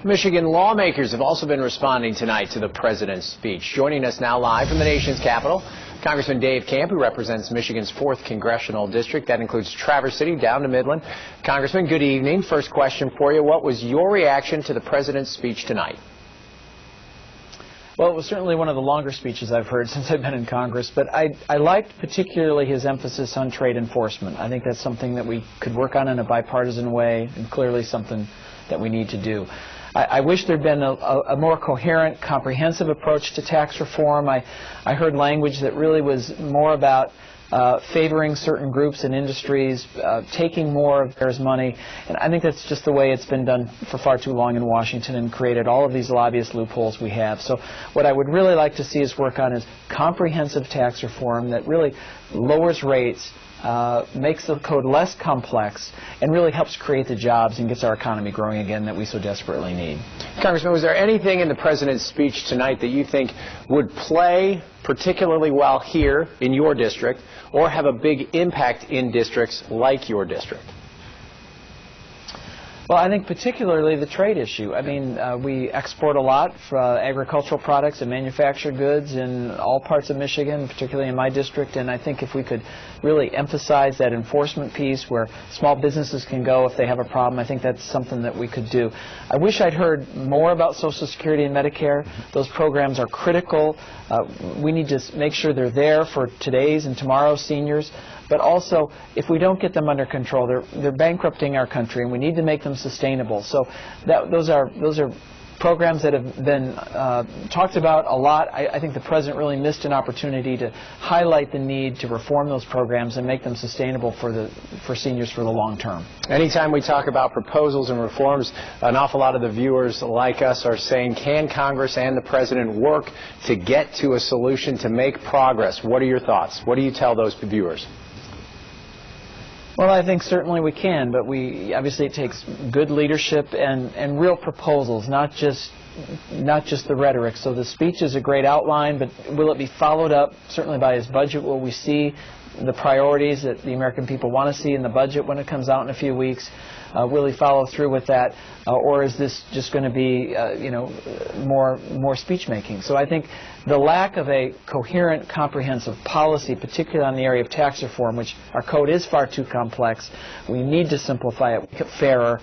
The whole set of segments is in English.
Michigan lawmakers have also been responding tonight to the president's speech. Joining us now live from the nation's capital, Congressman Camp, who represents Michigan's 4th congressional district. That includes Traverse City down to Midland. Congressman, good evening. First question for you. What was your reaction to the president's speech tonight? Well, it was certainly one of the longer speeches I've heard since I've been in Congress, but I liked particularly his emphasis on trade enforcement. I think that's something that we could work on in a bipartisan way, and clearly something that we need to do. I wish there'd been a more coherent, comprehensive approach to tax reform. I heard language that really was more about favoring certain groups and industries, taking more of theirs money, and I think that's just the way it's been done for far too long in Washington and created all of these lobbyist loopholes we have. So what I would really like to see us work on is comprehensive tax reform that really lowers rates, makes the code less complex, and really helps create the jobs and gets our economy growing again that we so desperately need. Congressman, was there anything in the president's speech tonight that you think would play particularly well here in your district or have a big impact in districts like your district? Well, I think particularly the trade issue. I mean, we export a lot for agricultural products and manufactured goods in all parts of Michigan, particularly in my district, and I think if we could really emphasize that enforcement piece where small businesses can go if they have a problem, I think that's something that we could do. I wish I'd heard more about Social Security and Medicare. Those programs are critical. We need to make sure they're there for today's and tomorrow's seniors. But also, if we don't get them under control, they're bankrupting our country, and we need to make them sustainable. So those are programs that have been talked about a lot. I think the president really missed an opportunity to highlight the need to reform those programs and make them sustainable for seniors for the long term. Anytime we talk about proposals and reforms, an awful lot of the viewers like us are saying, can Congress and the president work to get to a solution to make progress? What are your thoughts? What do you tell those viewers? Well, I think certainly we can, but obviously it takes good leadership and real proposals, not just the rhetoric. So the speech is a great outline, but will it be followed up certainly by his budget? Will we see the priorities that the American people want to see in the budget when it comes out in a few weeks? Will he follow through with that, or is this just going to be, more speech making? So I think the lack of a coherent, comprehensive policy, particularly on the area of tax reform, which our code is far too complex, we need to simplify it, make it fairer.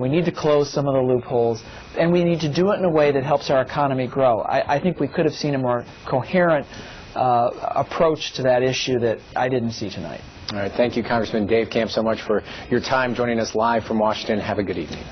We need to close some of the loopholes, and we need to do it in a way that helps our economy grow. I think we could have seen a more coherent approach to that issue that I didn't see tonight. All right. Thank you, Congressman Camp, so much for your time joining us live from Washington. Have a good evening.